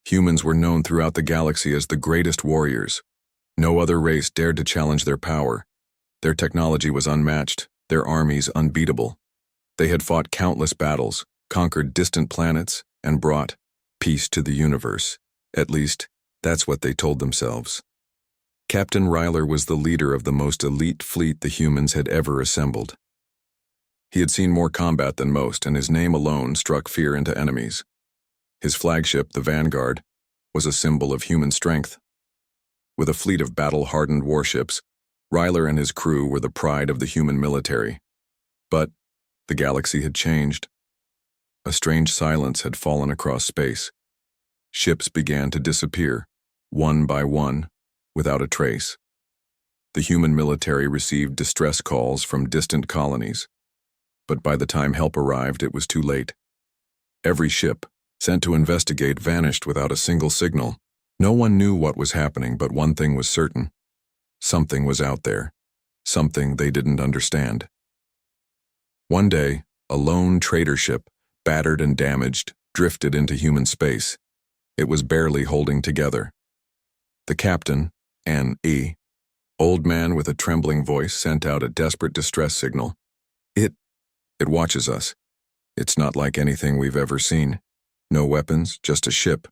Humans were known throughout the galaxy as the greatest warriors. No other race dared to challenge their power. Their technology was unmatched, their armies unbeatable. They had fought countless battles, conquered distant planets, and brought peace to the universe. At least, that's what they told themselves. Captain Ryler was the leader of the most elite fleet the humans had ever assembled. He had seen more combat than most, and his name alone struck fear into enemies. His flagship, the Vanguard, was a symbol of human strength. With a fleet of battle-hardened warships, Ryler and his crew were the pride of the human military. But the galaxy had changed. A strange silence had fallen across space. Ships began to disappear, one by one, without a trace. The human military received distress calls from distant colonies. But by the time help arrived, it was too late. Every ship sent to investigate vanished without a single signal. No one knew what was happening, but one thing was certain. Something was out there. Something they didn't understand. One day, a lone trader ship, battered and damaged, drifted into human space. It was barely holding together. The captain, an old man with a trembling voice, sent out a desperate distress signal. It watches us. It's not like anything we've ever seen. No weapons, just a ship,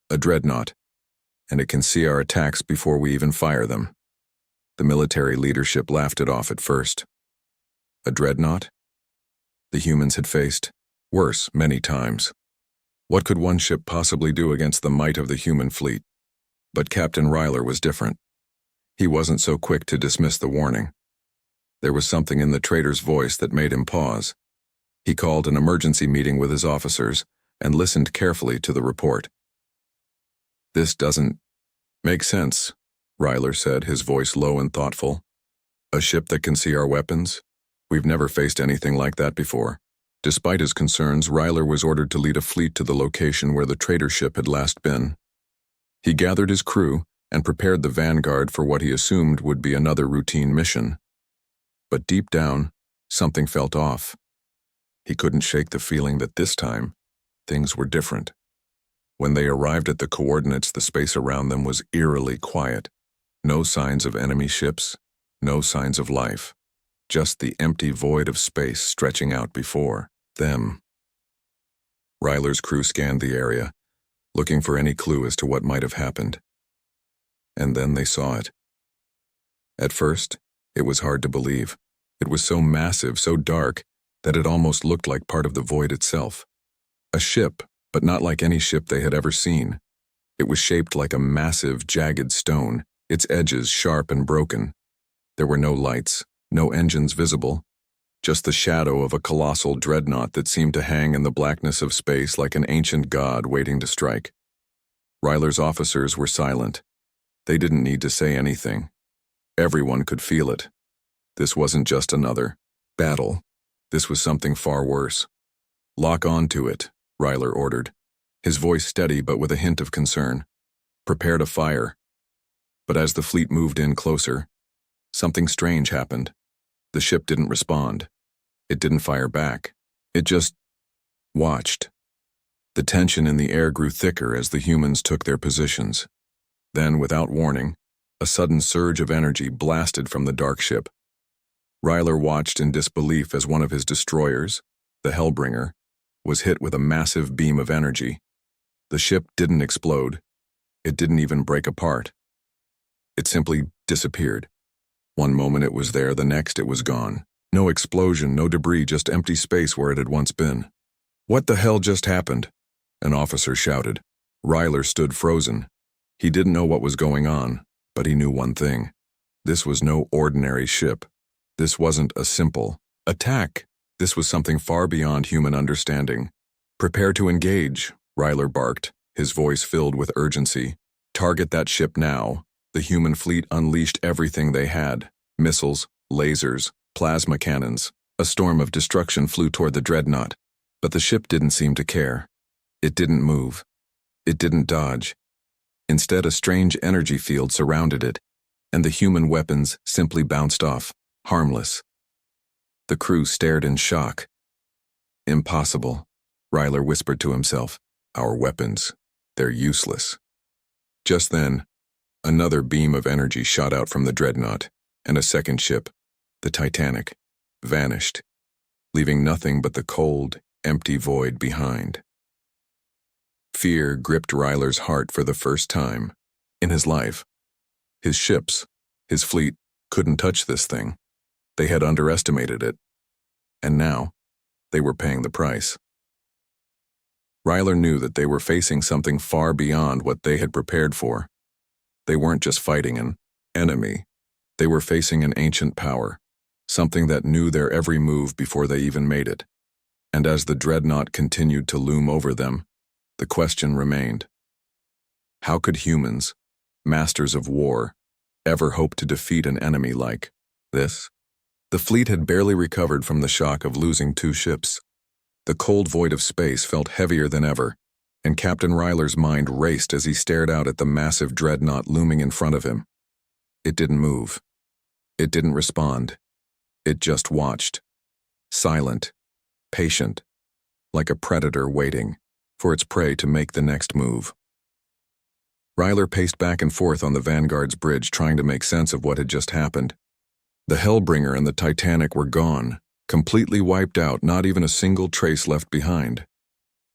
a Dreadnought, and it can see our attacks before we even fire them. The military leadership laughed it off at first. A Dreadnought? The humans had faced worse many times. What could one ship possibly do against the might of the human fleet? But Captain Ryler was different. He wasn't so quick to dismiss the warning. There was something in the trader's voice that made him pause. He called an emergency meeting with his officers and listened carefully to the report. "This doesn't make sense," Ryler said, his voice low and thoughtful. "A ship that can see our weapons? We've never faced anything like that before." Despite his concerns, Ryler was ordered to lead a fleet to the location where the trader ship had last been. He gathered his crew and prepared the Vanguard for what he assumed would be another routine mission. But deep down, something felt off. He couldn't shake the feeling that this time, things were different. When they arrived at the coordinates, the space around them was eerily quiet. No signs of enemy ships, no signs of life. Just the empty void of space stretching out before them. Ryler's crew scanned the area, looking for any clue as to what might have happened. And then they saw it. At first, it was hard to believe. It was so massive, so dark, that it almost looked like part of the void itself. A ship, but not like any ship they had ever seen. It was shaped like a massive, jagged stone, its edges sharp and broken. There were no lights, no engines visible, just the shadow of a colossal dreadnought that seemed to hang in the blackness of space like an ancient god waiting to strike. Ryler's officers were silent. They didn't need to say anything. Everyone could feel it. This wasn't just another battle. This was something far worse. "Lock on to it," Ryler ordered, his voice steady but with a hint of concern. "Prepare to fire." But as the fleet moved in closer, something strange happened. The ship didn't respond. It didn't fire back. It just watched. The tension in the air grew thicker as the humans took their positions. Then, without warning, a sudden surge of energy blasted from the dark ship. Ryler watched in disbelief as one of his destroyers, the Hellbringer, was hit with a massive beam of energy. The ship didn't explode. It didn't even break apart. It simply disappeared. One moment it was there, the next it was gone. No explosion, no debris, just empty space where it had once been. "What the hell just happened?" an officer shouted. Ryler stood frozen. He didn't know what was going on, but he knew one thing. This was no ordinary ship. This wasn't a simple attack. This was something far beyond human understanding. "Prepare to engage," Ryler barked, his voice filled with urgency. "Target that ship now." The human fleet unleashed everything they had: missiles, lasers, plasma cannons. A storm of destruction flew toward the Dreadnought, but the ship didn't seem to care. It didn't move. It didn't dodge. Instead, a strange energy field surrounded it, and the human weapons simply bounced off, harmless. The crew stared in shock. "Impossible," Ryler whispered to himself. "Our weapons. They're useless. Just then, another beam of energy shot out from the Dreadnought, and a second ship, the Titanic, vanished, leaving nothing but the cold, empty void behind. Fear gripped Ryler's heart for the first time in his life. His ships, his fleet, couldn't touch this thing. They had underestimated it. And now, they were paying the price. Ryler knew that they were facing something far beyond what they had prepared for. They weren't just fighting an enemy. They were facing an ancient power, something that knew their every move before they even made it. And as the Dreadnought continued to loom over them, the question remained: how could humans, masters of war, ever hope to defeat an enemy like this? The fleet had barely recovered from the shock of losing 2 ships. The cold void of space felt heavier than ever, and Captain Ryler's mind raced as he stared out at the massive Dreadnought looming in front of him. It didn't move. It didn't respond. It just watched. Silent, patient, like a predator waiting for its prey to make the next move. Ryler paced back and forth on the Vanguard's bridge, trying to make sense of what had just happened. The Hellbringer and the Titanic were gone, completely wiped out, not even a single trace left behind.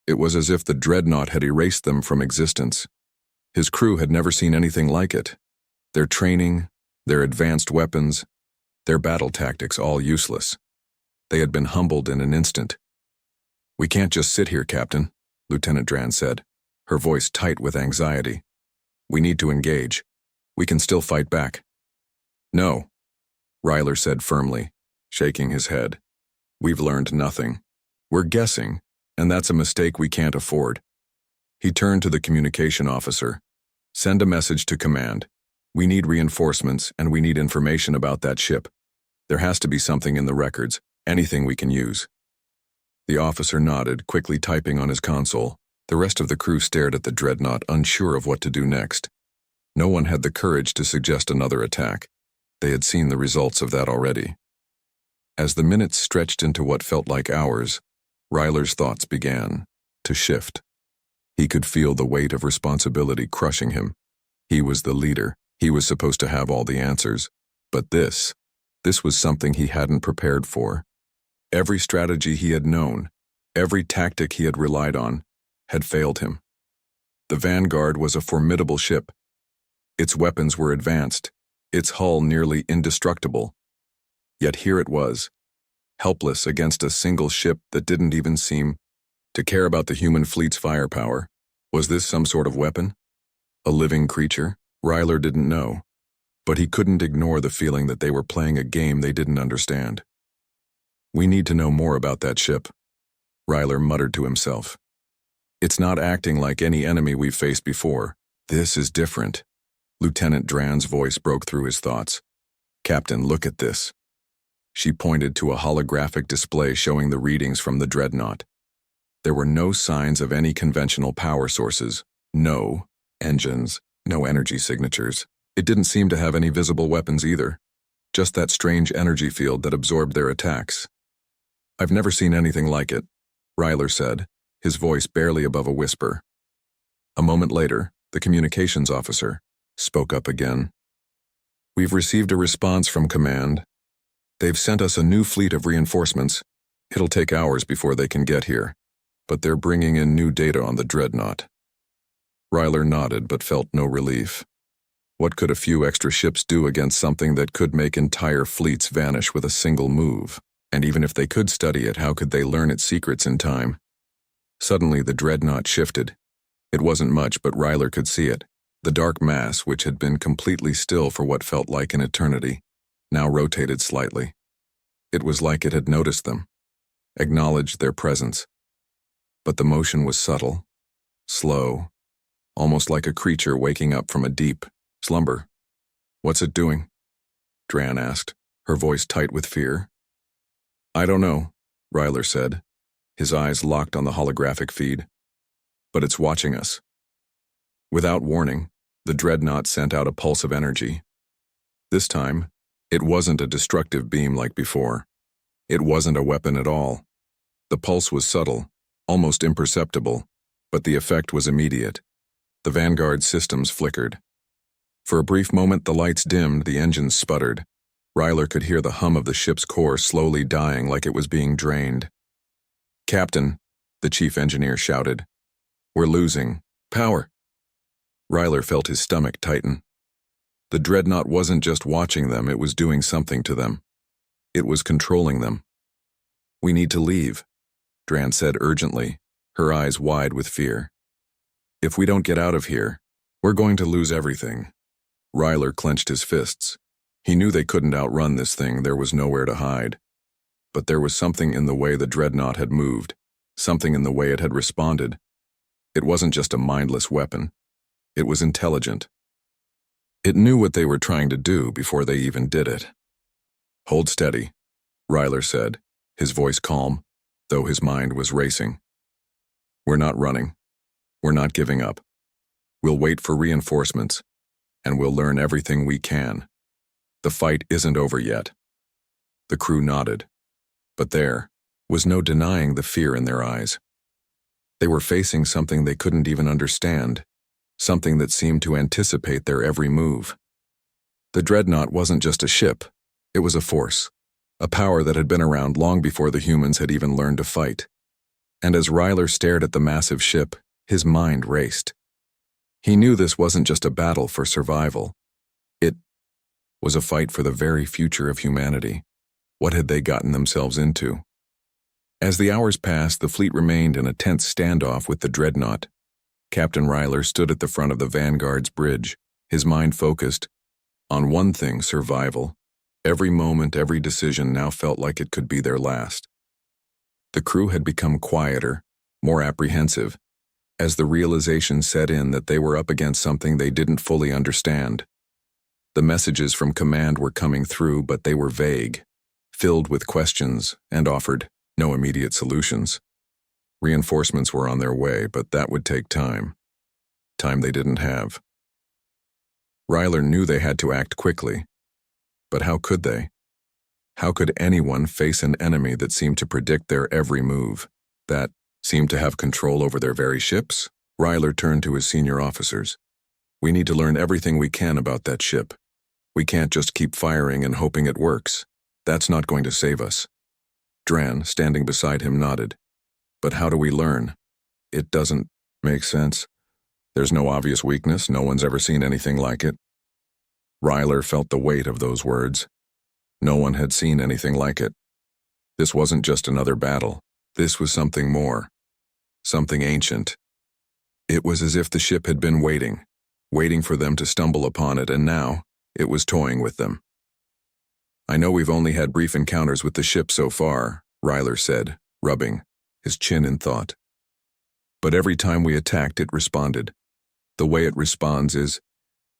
It was as if the Dreadnought had erased them from existence. His crew had never seen anything like it. Their training, their advanced weapons, their battle tactics all useless. They had been humbled in an instant. "We can't just sit here, Captain," Lieutenant Dran said, her voice tight with anxiety. "We need to engage. We can still fight back." "No," Ryler said firmly, shaking his head. "We've learned nothing. We're guessing, and that's a mistake we can't afford." He turned to the communication officer. "Send a message to command. We need reinforcements, and we need information about that ship. There has to be something in the records, anything we can use." The officer nodded, quickly typing on his console. The rest of the crew stared at the Dreadnought, unsure of what to do next. No one had the courage to suggest another attack. They had seen the results of that already. As the minutes stretched into what felt like hours, Ryler's thoughts began to shift. He could feel the weight of responsibility crushing him. He was the leader. He was supposed to have all the answers. But this was something he hadn't prepared for. Every strategy he had known, every tactic he had relied on, had failed him. The Vanguard was a formidable ship. Its weapons were advanced, its hull nearly indestructible. Yet here it was, helpless against a single ship that didn't even seem to care about the human fleet's firepower. Was this some sort of weapon? A living creature? Ryler didn't know, but he couldn't ignore the feeling that they were playing a game they didn't understand. "We need to know more about that ship," Ryler muttered to himself. "It's not acting like any enemy we've faced before. This is different." Lieutenant Dran's voice broke through his thoughts. "Captain, look at this." She pointed to a holographic display showing the readings from the Dreadnought. There were no signs of any conventional power sources, no engines, no energy signatures. It didn't seem to have any visible weapons either, just that strange energy field that absorbed their attacks. "I've never seen anything like it," Ryler said, his voice barely above a whisper. A moment later, the communications officer spoke up again. "We've received a response from command. They've sent us a new fleet of reinforcements. It'll take hours before they can get here, but they're bringing in new data on the Dreadnought." Ryler nodded but felt no relief. What could a few extra ships do against something that could make entire fleets vanish with a single move? And even if they could study it, how could they learn its secrets in time? Suddenly the Dreadnought shifted. It wasn't much, but Ryler could see it. The dark mass, which had been completely still for what felt like an eternity, now rotated slightly. It was like it had noticed them, acknowledged their presence. But the motion was subtle, slow, almost like a creature waking up from a deep slumber. "What's it doing?" Dran asked, her voice tight with fear. "I don't know," Ryler said, his eyes locked on the holographic feed. "But it's watching us." Without warning, the Dreadnought sent out a pulse of energy. This time, it wasn't a destructive beam like before. It wasn't a weapon at all. The pulse was subtle, almost imperceptible, but the effect was immediate. The Vanguard systems flickered. For a brief moment, the lights dimmed, the engines sputtered. Ryler could hear the hum of the ship's core slowly dying like it was being drained. "Captain," the chief engineer shouted. "We're losing power." Ryler felt his stomach tighten. The Dreadnought wasn't just watching them, it was doing something to them. It was controlling them. "We need to leave," Dran said urgently, her eyes wide with fear. "If we don't get out of here, we're going to lose everything." Ryler clenched his fists. He knew they couldn't outrun this thing, there was nowhere to hide. But there was something in the way the Dreadnought had moved, something in the way it had responded. It wasn't just a mindless weapon. It was intelligent. It knew what they were trying to do before they even did it. "Hold steady," Ryler said, his voice calm, though his mind was racing. "We're not running. We're not giving up. We'll wait for reinforcements, and we'll learn everything we can. The fight isn't over yet." The crew nodded, but there was no denying the fear in their eyes. They were facing something they couldn't even understand, something that seemed to anticipate their every move. The Dreadnought wasn't just a ship, it was a force, a power that had been around long before the humans had even learned to fight. And as Ryler stared at the massive ship, his mind raced. He knew this wasn't just a battle for survival. It was a fight for the very future of humanity. What had they gotten themselves into? As the hours passed, the fleet remained in a tense standoff with the Dreadnought. Captain Ryler stood at the front of the Vanguard's bridge, his mind focused on one thing: survival. Every moment, every decision now felt like it could be their last. The crew had become quieter, more apprehensive, as the realization set in that they were up against something they didn't fully understand. The messages from command were coming through, but they were vague, filled with questions, and offered no immediate solutions. Reinforcements were on their way, but that would take time. Time they didn't have. Ryler knew they had to act quickly. But how could they? How could anyone face an enemy that seemed to predict their every move, that seemed to have control over their very ships? Ryler turned to his senior officers. "We need to learn everything we can about that ship. We can't just keep firing and hoping it works. That's not going to save us." Dran, standing beside him, nodded. "But how do we learn? It doesn't make sense. There's no obvious weakness, no one's ever seen anything like it." Ryler felt the weight of those words. No one had seen anything like it. This wasn't just another battle. This was something more. Something ancient. It was as if the ship had been waiting for them to stumble upon it, and now it was toying with them. "I know we've only had brief encounters with the ship so far," Ryler said, rubbing his chin in thought. "But every time we attacked, it responded. The way it responds is,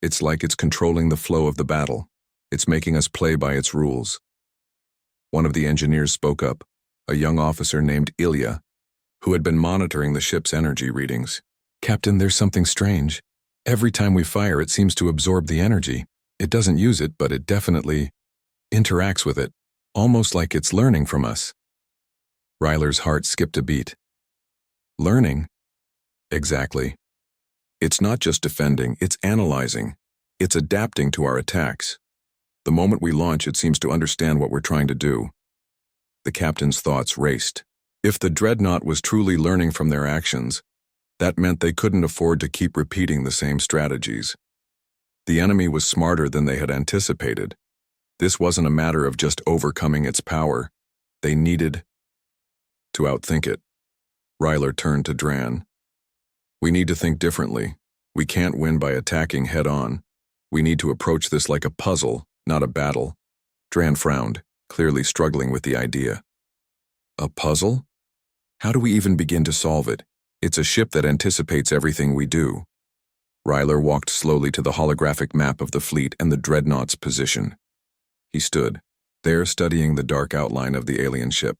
it's like it's controlling the flow of the battle. It's making us play by its rules." One of the engineers spoke up, a young officer named Ilya, who had been monitoring the ship's energy readings. "Captain, there's something strange. Every time we fire, it seems to absorb the energy. It doesn't use it, but it definitely interacts with it, almost like it's learning from us." Ryler's heart skipped a beat. Learning? Exactly. It's not just defending, it's analyzing. It's adapting to our attacks. The moment we launch, it seems to understand what we're trying to do. The captain's thoughts raced. If the Dreadnought was truly learning from their actions, that meant they couldn't afford to keep repeating the same strategies. The enemy was smarter than they had anticipated. This wasn't a matter of just overcoming its power. They needed to outthink it. Ryler turned to Dran. "We need to think differently. We can't win by attacking head-on. We need to approach this like a puzzle, not a battle." Dran frowned, clearly struggling with the idea. "A puzzle? How do we even begin to solve it? It's a ship that anticipates everything we do." Ryler walked slowly to the holographic map of the fleet and the Dreadnought's position. He stood, there studying the dark outline of the alien ship.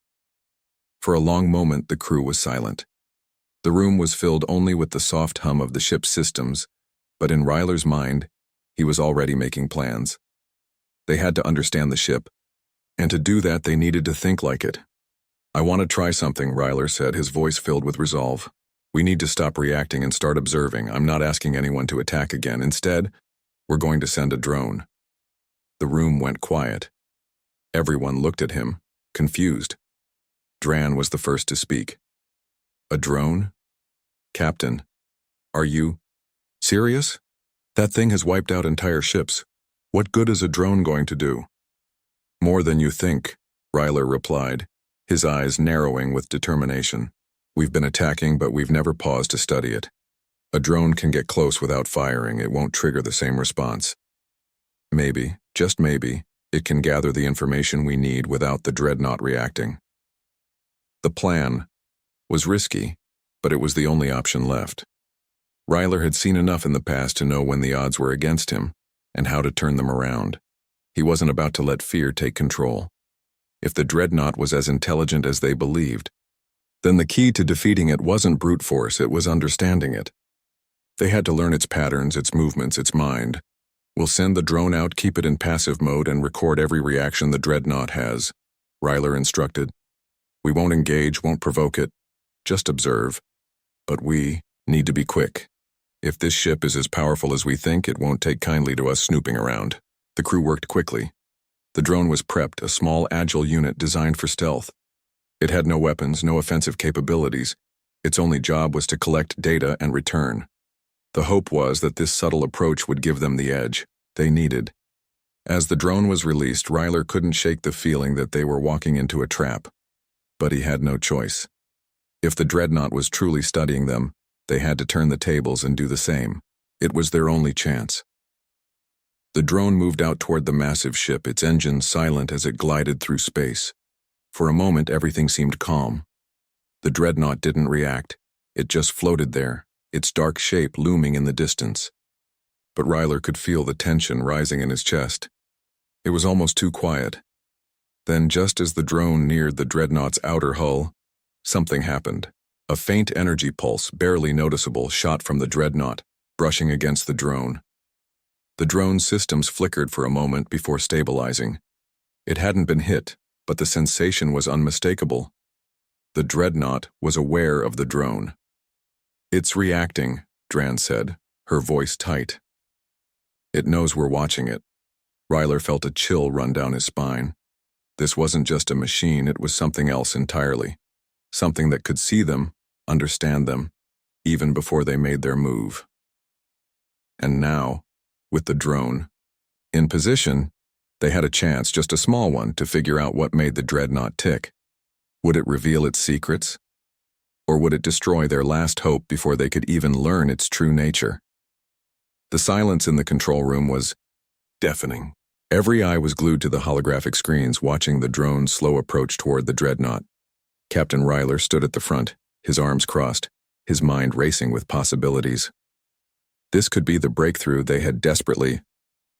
For a long moment, the crew was silent. The room was filled only with the soft hum of the ship's systems, but in Ryler's mind, he was already making plans. They had to understand the ship, and to do that they needed to think like it. "I want to try something," Ryler said, his voice filled with resolve. We need to stop reacting and start observing. I'm not asking anyone to attack again. Instead, we're going to send a drone. The room went quiet. Everyone looked at him, confused. Dran was the first to speak. A drone? Captain, are you serious? That thing has wiped out entire ships. What good is a drone going to do? More than you think, Ryler replied, his eyes narrowing with determination. We've been attacking, but we've never paused to study it. A drone can get close without firing. It won't trigger the same response. Maybe, just maybe, it can gather the information we need without the Dreadnought reacting. The plan was risky, but it was the only option left. Ryler had seen enough in the past to know when the odds were against him and how to turn them around. He wasn't about to let fear take control. If the Dreadnought was as intelligent as they believed, then the key to defeating it wasn't brute force, it was understanding it. They had to learn its patterns, its movements, its mind. We'll send the drone out, keep it in passive mode, and record every reaction the Dreadnought has, Ryler instructed. We won't engage, won't provoke it, just observe. But we need to be quick. If this ship is as powerful as we think, it won't take kindly to us snooping around. The crew worked quickly. The drone was prepped, a small, agile unit designed for stealth. It had no weapons, no offensive capabilities. Its only job was to collect data and return. The hope was that this subtle approach would give them the edge they needed. As the drone was released, Ryler couldn't shake the feeling that they were walking into a trap. But he had no choice. If the Dreadnought was truly studying them, they had to turn the tables and do the same. It was their only chance. The drone moved out toward the massive ship, its engines silent as it glided through space. For a moment, everything seemed calm. The Dreadnought didn't react. It just floated there, its dark shape looming in the distance. But Ryler could feel the tension rising in his chest. It was almost too quiet. Then, just as the drone neared the Dreadnought's outer hull, something happened. A faint energy pulse, barely noticeable, shot from the Dreadnought, brushing against the drone. The drone's systems flickered for a moment before stabilizing. It hadn't been hit, but the sensation was unmistakable. The Dreadnought was aware of the drone. It's reacting, Dran said, her voice tight. It knows we're watching it. Ryler felt a chill run down his spine. This wasn't just a machine, it was something else entirely. Something that could see them, understand them, even before they made their move. And now, with the drone in position, they had a chance, just a small one, to figure out what made the Dreadnought tick. Would it reveal its secrets? Or would it destroy their last hope before they could even learn its true nature? The silence in the control room was deafening. Every eye was glued to the holographic screens, watching the drone's slow approach toward the Dreadnought. Captain Ryler stood at the front, his arms crossed, his mind racing with possibilities. This could be the breakthrough they had desperately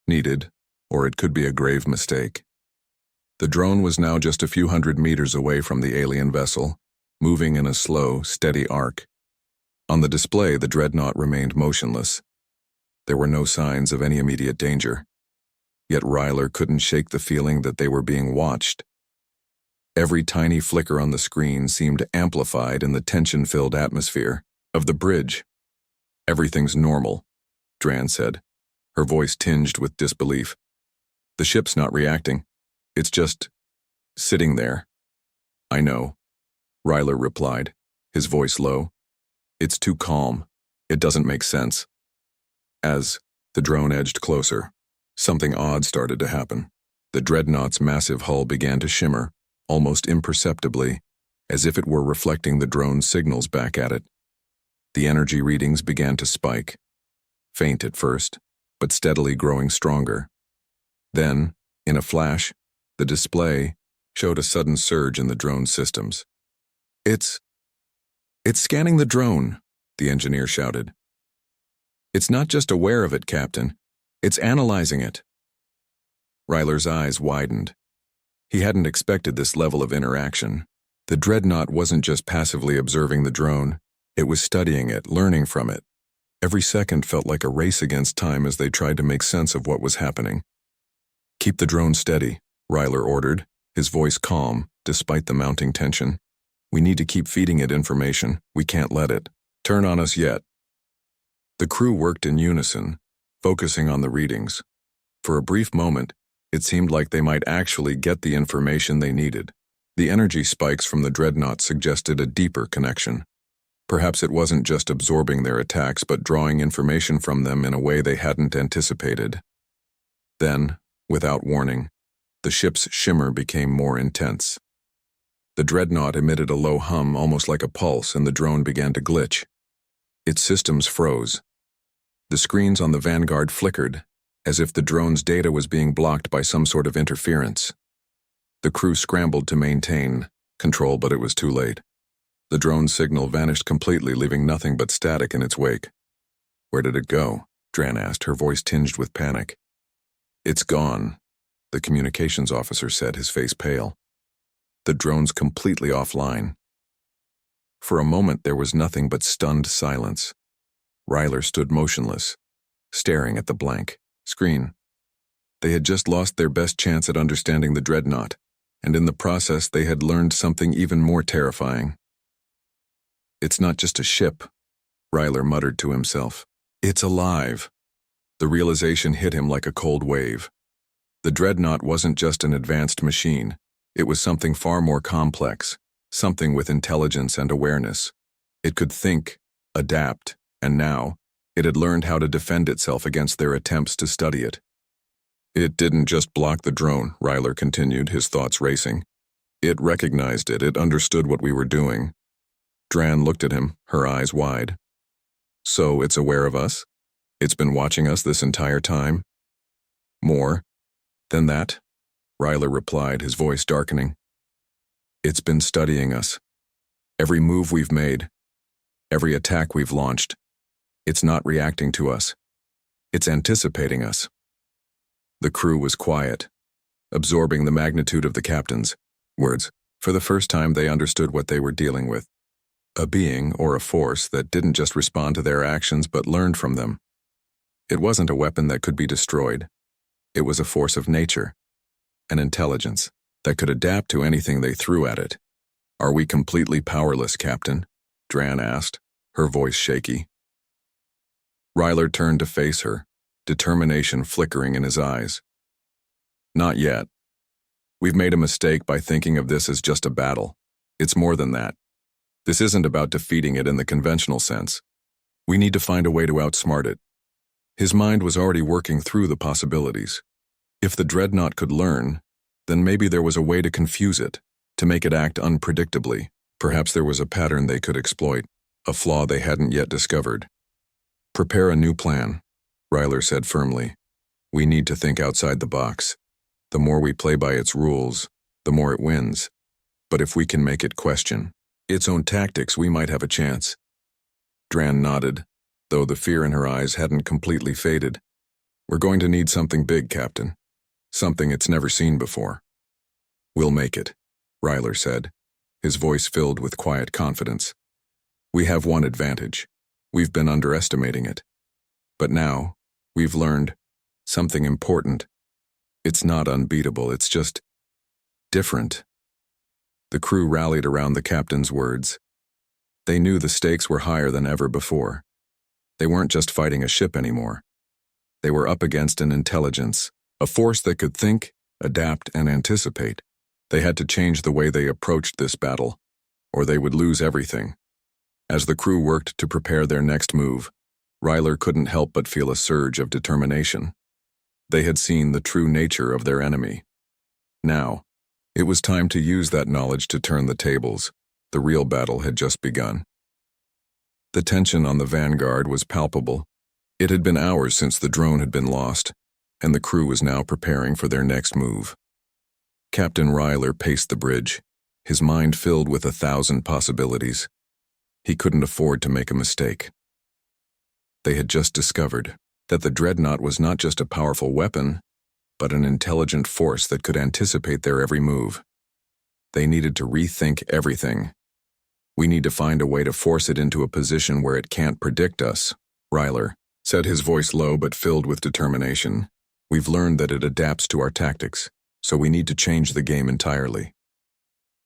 needed, or it could be a grave mistake. The drone was now just a few hundred meters away from the alien vessel, moving in a slow, steady arc. On the display, the Dreadnought remained motionless. There were no signs of any immediate danger. Yet Ryler couldn't shake the feeling that they were being watched. Every tiny flicker on the screen seemed amplified in the tension-filled atmosphere of the bridge. Everything's normal, Dran said, her voice tinged with disbelief. The ship's not reacting. It's just sitting there. I know, Ryler replied, his voice low. It's too calm. It doesn't make sense. As the drone edged closer, something odd started to happen. The Dreadnought's massive hull began to shimmer, almost imperceptibly, as if it were reflecting the drone's signals back at it. The energy readings began to spike, faint at first, but steadily growing stronger. Then, in a flash, the display showed a sudden surge in the drone's systems. It's scanning the drone, the engineer shouted. It's not just aware of it, Captain. It's analyzing it. Ryler's eyes widened. He hadn't expected this level of interaction. The Dreadnought wasn't just passively observing the drone. It was studying it, learning from it. Every second felt like a race against time as they tried to make sense of what was happening. Keep the drone steady, Ryler ordered, his voice calm, despite the mounting tension. We need to keep feeding it information. We can't let it. Turn on us yet. The crew worked in unison, focusing on the readings. For a brief moment, it seemed like they might actually get the information they needed. The energy spikes from the Dreadnought suggested a deeper connection. Perhaps it wasn't just absorbing their attacks but drawing information from them in a way they hadn't anticipated. Then, without warning, the ship's shimmer became more intense. The Dreadnought emitted a low hum almost like a pulse, and the drone began to glitch. Its systems froze. The screens on the Vanguard flickered, as if the drone's data was being blocked by some sort of interference. The crew scrambled to maintain control, but it was too late. The drone's signal vanished completely, leaving nothing but static in its wake. "Where did it go?" Dran asked, her voice tinged with panic. "It's gone," the communications officer said, his face pale. "The drone's completely offline." For a moment there was nothing but stunned silence. Ryler stood motionless, staring at the blank screen. They had just lost their best chance at understanding the Dreadnought, and in the process they had learned something even more terrifying. "It's not just a ship," Ryler muttered to himself. "It's alive." The realization hit him like a cold wave. The Dreadnought wasn't just an advanced machine. It was something far more complex, something with intelligence and awareness. It could think, adapt, and now, it had learned how to defend itself against their attempts to study it. "It didn't just block the drone," Ryler continued, his thoughts racing. "It recognized it. It understood what we were doing." Dran looked at him, her eyes wide. "So it's aware of us? It's been watching us this entire time?" "More than that," Ryler replied, his voice darkening. "It's been studying us. Every move we've made, every attack we've launched. It's not reacting to us. It's anticipating us." The crew was quiet, absorbing the magnitude of the captain's words. For the first time they understood what they were dealing with. A being or a force that didn't just respond to their actions but learned from them. It wasn't a weapon that could be destroyed. It was a force of nature, an intelligence that could adapt to anything they threw at it. "Are we completely powerless, Captain?" Dran asked, her voice shaky. Ryler turned to face her, determination flickering in his eyes. "Not yet. We've made a mistake by thinking of this as just a battle. It's more than that. This isn't about defeating it in the conventional sense. We need to find a way to outsmart it." His mind was already working through the possibilities. If the Dreadnought could learn, then maybe there was a way to confuse it, to make it act unpredictably. Perhaps there was a pattern they could exploit, a flaw they hadn't yet discovered. "Prepare a new plan," Ryler said firmly. "We need to think outside the box. The more we play by its rules, the more it wins. But if we can make it question its own tactics, we might have a chance." Dran nodded, though the fear in her eyes hadn't completely faded. "We're going to need something big, Captain. Something it's never seen before." "We'll make it," Ryler said, his voice filled with quiet confidence. "We have one advantage. We've been underestimating it. But now, we've learned something important. It's not unbeatable, it's just different." The crew rallied around the captain's words. They knew the stakes were higher than ever before. They weren't just fighting a ship anymore. They were up against an intelligence, a force that could think, adapt, and anticipate. They had to change the way they approached this battle, or they would lose everything. As the crew worked to prepare their next move, Ryler couldn't help but feel a surge of determination. They had seen the true nature of their enemy. Now, it was time to use that knowledge to turn the tables. The real battle had just begun. The tension on the Vanguard was palpable. It had been hours since the drone had been lost, and the crew was now preparing for their next move. Captain Ryler paced the bridge, his mind filled with 1,000 possibilities. He couldn't afford to make a mistake. They had just discovered that the Dreadnought was not just a powerful weapon, but an intelligent force that could anticipate their every move. They needed to rethink everything. "We need to find a way to force it into a position where it can't predict us," Ryler said, his voice low but filled with determination. "We've learned that it adapts to our tactics, so we need to change the game entirely."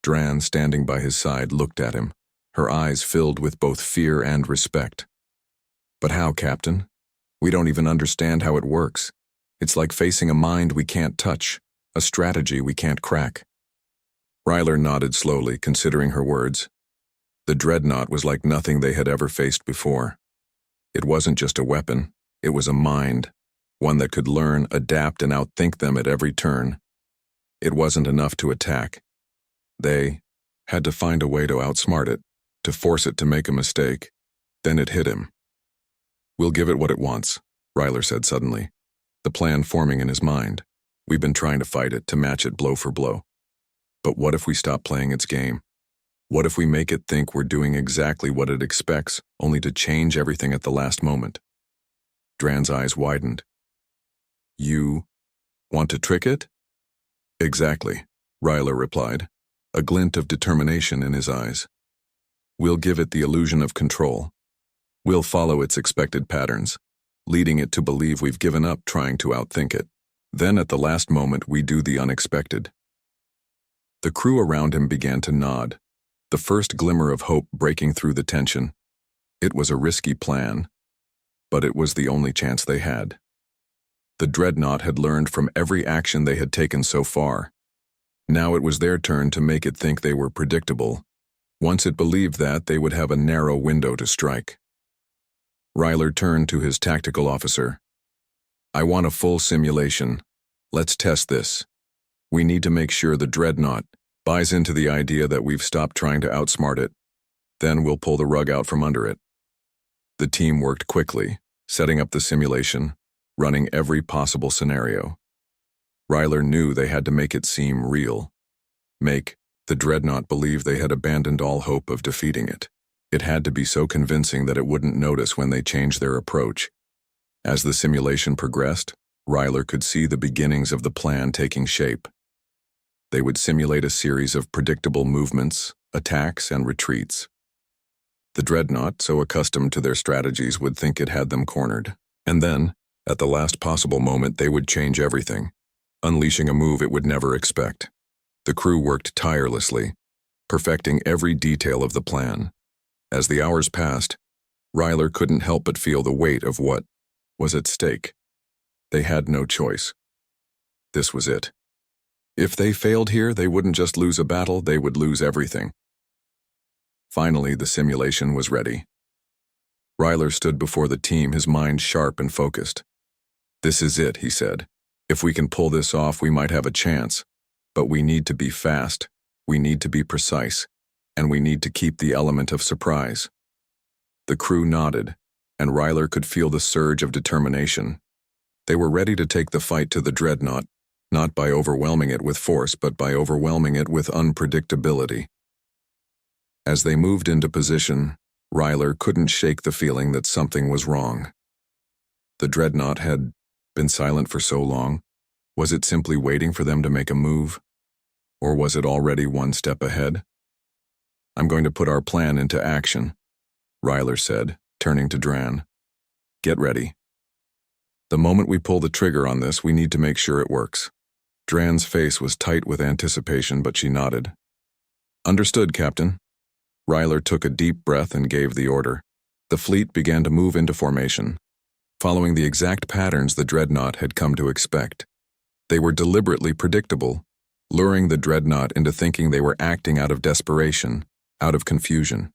Dran, standing by his side, looked at him, her eyes filled with both fear and respect. "But how, Captain? We don't even understand how it works. It's like facing a mind we can't touch, a strategy we can't crack." Ryler nodded slowly, considering her words. The Dreadnought was like nothing they had ever faced before. It wasn't just a weapon, it was a mind, one that could learn, adapt, and outthink them at every turn. It wasn't enough to attack. They had to find a way to outsmart it, to force it to make a mistake. Then it hit him. "We'll give it what it wants," Ryler said suddenly, the plan forming in his mind. "We've been trying to fight it, to match it blow for blow. But what if we stop playing its game? What if we make it think we're doing exactly what it expects, only to change everything at the last moment?" Dran's eyes widened. "You want to trick it?" "Exactly," Ryler replied, a glint of determination in his eyes. "We'll give it the illusion of control. We'll follow its expected patterns, leading it to believe we've given up trying to outthink it. Then at the last moment we do the unexpected." The crew around him began to nod, the first glimmer of hope breaking through the tension. It was a risky plan, but it was the only chance they had. The Dreadnought had learned from every action they had taken so far. Now it was their turn to make it think they were predictable. Once it believed that, they would have a narrow window to strike. Ryler turned to his tactical officer. "I want a full simulation. Let's test this. We need to make sure the Dreadnought buys into the idea that we've stopped trying to outsmart it. Then we'll pull the rug out from under it." The team worked quickly, setting up the simulation, running every possible scenario. Ryler knew they had to make it seem real. Make the Dreadnought believe they had abandoned all hope of defeating it. It had to be so convincing that it wouldn't notice when they changed their approach. As the simulation progressed, Ryler could see the beginnings of the plan taking shape. They would simulate a series of predictable movements, attacks, and retreats. The Dreadnought, so accustomed to their strategies, would think it had them cornered. And then, at the last possible moment, they would change everything, unleashing a move it would never expect. The crew worked tirelessly, perfecting every detail of the plan. As the hours passed, Ryler couldn't help but feel the weight of what was at stake. They had no choice. This was it. If they failed here, they wouldn't just lose a battle, they would lose everything. Finally, the simulation was ready. Ryler stood before the team, his mind sharp and focused. "This is it," he said. "If we can pull this off, we might have a chance. But we need to be fast, we need to be precise, and we need to keep the element of surprise." The crew nodded, and Ryler could feel the surge of determination. They were ready to take the fight to the Dreadnought, not by overwhelming it with force, but by overwhelming it with unpredictability. As they moved into position, Ryler couldn't shake the feeling that something was wrong. The Dreadnought had been silent for so long. Was it simply waiting for them to make a move? Or was it already one step ahead? "I'm going to put our plan into action," Ryler said, turning to Dran. "Get ready. The moment we pull the trigger on this, we need to make sure it works." Dran's face was tight with anticipation, but she nodded. "Understood, Captain." Ryler took a deep breath and gave the order. The fleet began to move into formation, following the exact patterns the Dreadnought had come to expect. They were deliberately predictable, luring the Dreadnought into thinking they were acting out of desperation, out of confusion.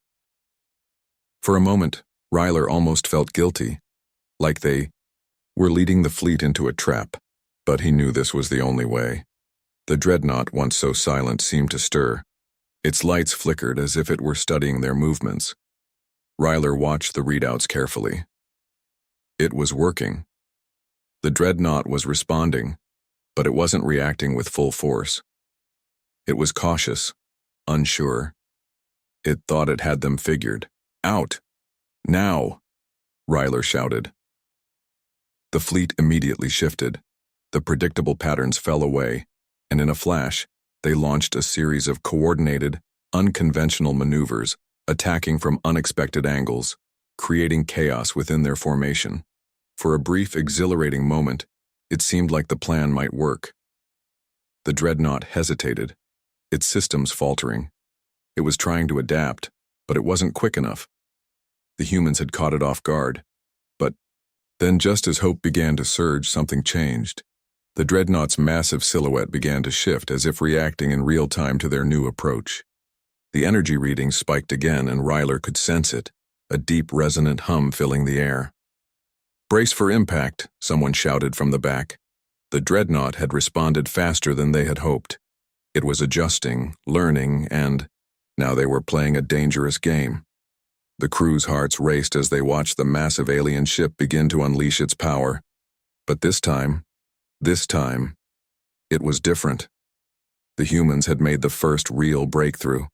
For a moment, Ryler almost felt guilty, like they were leading the fleet into a trap, but he knew this was the only way. The Dreadnought, once so silent, seemed to stir. Its lights flickered as if it were studying their movements. Ryler watched the readouts carefully. It was working. The Dreadnought was responding, but it wasn't reacting with full force. It was cautious, unsure. It thought it had them figured. "Out! Now!" Ryler shouted. The fleet immediately shifted. The predictable patterns fell away, and in a flash, they launched a series of coordinated, unconventional maneuvers, attacking from unexpected angles, creating chaos within their formation. For a brief, exhilarating moment, it seemed like the plan might work. The Dreadnought hesitated, its systems faltering. It was trying to adapt, but it wasn't quick enough. The humans had caught it off guard. But then, just as hope began to surge, something changed. The Dreadnought's massive silhouette began to shift, as if reacting in real time to their new approach. The energy readings spiked again, and Ryler could sense it, a deep, resonant hum filling the air. "Brace for impact," someone shouted from the back. The Dreadnought had responded faster than they had hoped. It was adjusting, learning, and now they were playing a dangerous game. The crew's hearts raced as they watched the massive alien ship begin to unleash its power. But this time, it was different. The humans had made the first real breakthrough.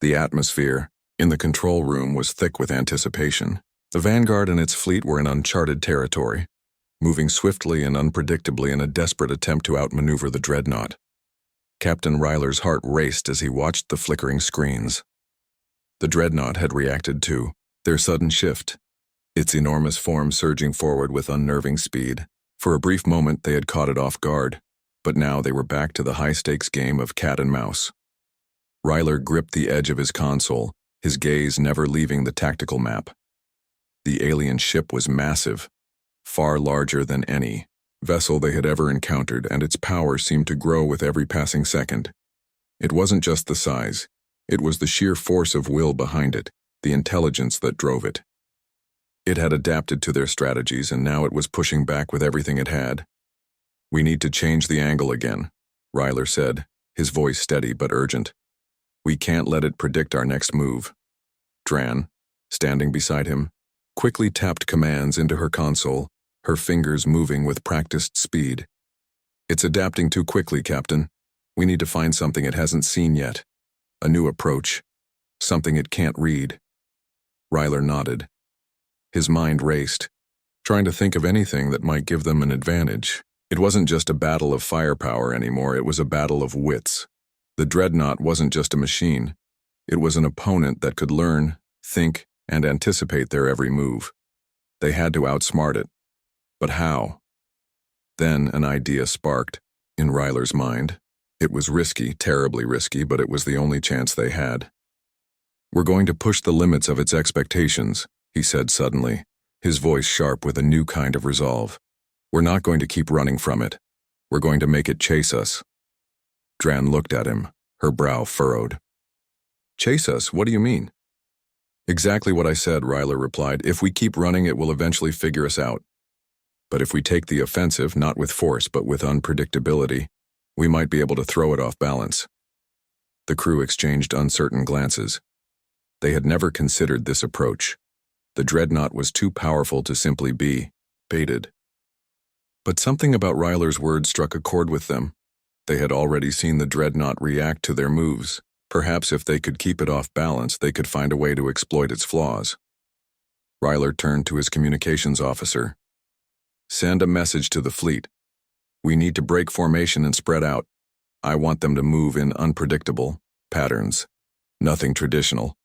The atmosphere in the control room was thick with anticipation. The Vanguard and its fleet were in uncharted territory, moving swiftly and unpredictably in a desperate attempt to outmaneuver the Dreadnought. Captain Ryler's heart raced as he watched the flickering screens. The Dreadnought had reacted to their sudden shift, its enormous form surging forward with unnerving speed. For a brief moment they had caught it off guard, but now they were back to the high-stakes game of cat and mouse. Ryler gripped the edge of his console, his gaze never leaving the tactical map. The alien ship was massive, far larger than any vessel they had ever encountered, and its power seemed to grow with every passing second. It wasn't just the size, it was the sheer force of will behind it, the intelligence that drove it. It had adapted to their strategies, and now it was pushing back with everything it had. "We need to change the angle again," Ryler said, his voice steady but urgent. "We can't let it predict our next move." Dran, standing beside him, quickly tapped commands into her console, her fingers moving with practiced speed. "It's adapting too quickly, Captain. We need to find something it hasn't seen yet. A new approach. Something it can't read." Ryler nodded. His mind raced, trying to think of anything that might give them an advantage. It wasn't just a battle of firepower anymore, it was a battle of wits. The Dreadnought wasn't just a machine. It was an opponent that could learn, think, and anticipate their every move. They had to outsmart it. But how? Then an idea sparked in Ryler's mind. It was risky, terribly risky, but it was the only chance they had. "We're going to push the limits of its expectations," he said suddenly, his voice sharp with a new kind of resolve. "We're not going to keep running from it. We're going to make it chase us." Dran looked at him, her brow furrowed. "Chase us? What do you mean?" "Exactly what I said," Ryler replied. "If we keep running, it will eventually figure us out. But if we take the offensive, not with force but with unpredictability, we might be able to throw it off balance." The crew exchanged uncertain glances. They had never considered this approach. The Dreadnought was too powerful to simply be baited. But something about Ryler's words struck a chord with them. They had already seen the Dreadnought react to their moves. Perhaps if they could keep it off balance, they could find a way to exploit its flaws. Ryler turned to his communications officer. "Send a message to the fleet. We need to break formation and spread out. I want them to move in unpredictable patterns. Nothing traditional."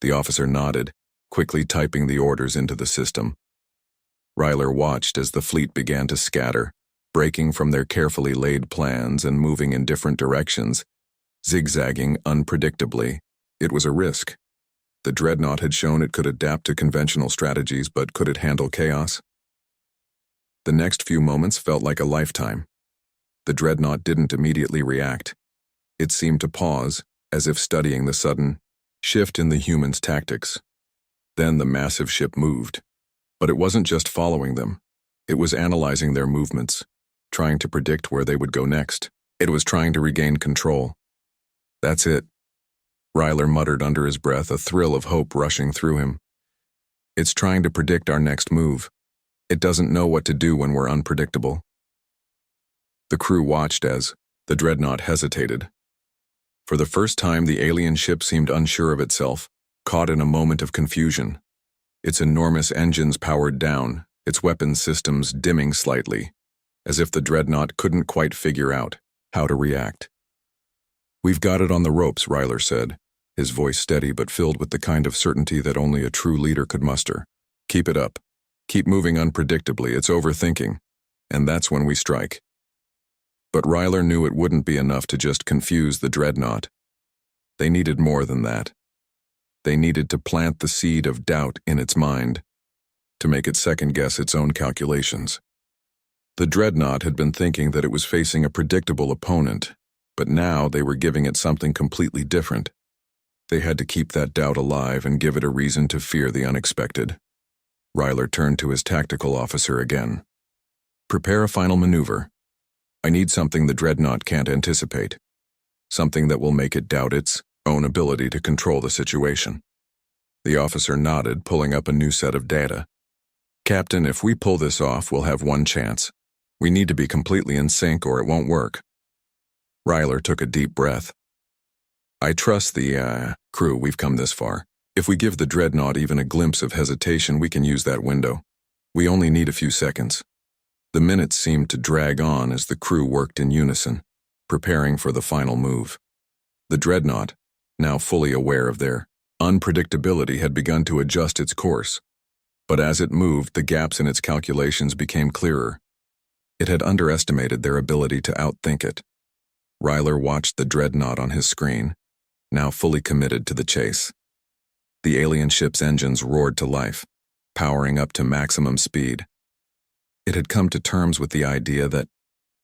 The officer nodded, quickly typing the orders into the system. Ryler watched as the fleet began to scatter, breaking from their carefully laid plans and moving in different directions, zigzagging unpredictably. It was a risk. The Dreadnought had shown it could adapt to conventional strategies, but could it handle chaos? The next few moments felt like a lifetime. The Dreadnought didn't immediately react. It seemed to pause, as if studying the sudden shift in the humans' tactics. Then the massive ship moved. But it wasn't just following them. It was analyzing their movements, trying to predict where they would go next. It was trying to regain control. "That's it," Ryler muttered under his breath, a thrill of hope rushing through him. "It's trying to predict our next move. It doesn't know what to do when we're unpredictable." The crew watched as the Dreadnought hesitated. For the first time, the alien ship seemed unsure of itself, caught in a moment of confusion. Its enormous engines powered down, its weapons systems dimming slightly, as if the Dreadnought couldn't quite figure out how to react. "We've got it on the ropes," Ryler said, his voice steady but filled with the kind of certainty that only a true leader could muster. "Keep it up. Keep moving unpredictably. It's overthinking. And that's when we strike." But Ryler knew it wouldn't be enough to just confuse the Dreadnought. They needed more than that. They needed to plant the seed of doubt in its mind, to make it second-guess its own calculations. The Dreadnought had been thinking that it was facing a predictable opponent, but now they were giving it something completely different. They had to keep that doubt alive and give it a reason to fear the unexpected. Ryler turned to his tactical officer again. Prepare a final maneuver. I need something the Dreadnought can't anticipate. Something that will make it doubt its own ability to control the situation. The officer nodded, pulling up a new set of data. Captain, if we pull this off, we'll have one chance. We need to be completely in sync or it won't work. Ryler took a deep breath. I trust the crew. We've come this far. If we give the Dreadnought even a glimpse of hesitation, we can use that window. We only need a few seconds. The minutes seemed to drag on as the crew worked in unison, preparing for the final move. The Dreadnought, now fully aware of their unpredictability, had begun to adjust its course. But as it moved, the gaps in its calculations became clearer. It had underestimated their ability to outthink it. Ryler watched the Dreadnought on his screen, now fully committed to the chase. The alien ship's engines roared to life, powering up to maximum speed. It had come to terms with the idea that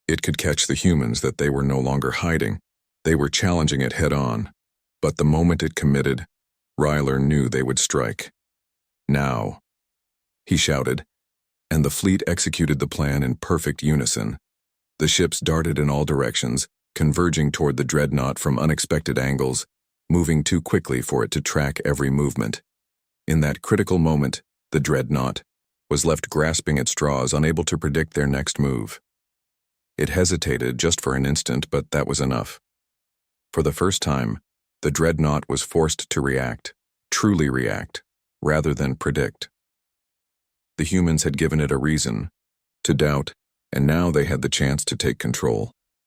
it could catch the humans that they were no longer hiding. They were challenging it head-on. But the moment it committed, Ryler knew they would strike. Now, he shouted, and the fleet executed the plan in perfect unison. The ships darted in all directions, converging toward the Dreadnought from unexpected angles, moving too quickly for it to track every movement. In that critical moment, the Dreadnought was left grasping at straws, unable to predict their next move. It hesitated just for an instant, but that was enough. For the first time, the Dreadnought was forced to react, truly react, rather than predict. The humans had given it a reason to doubt, and now they had the chance to take control.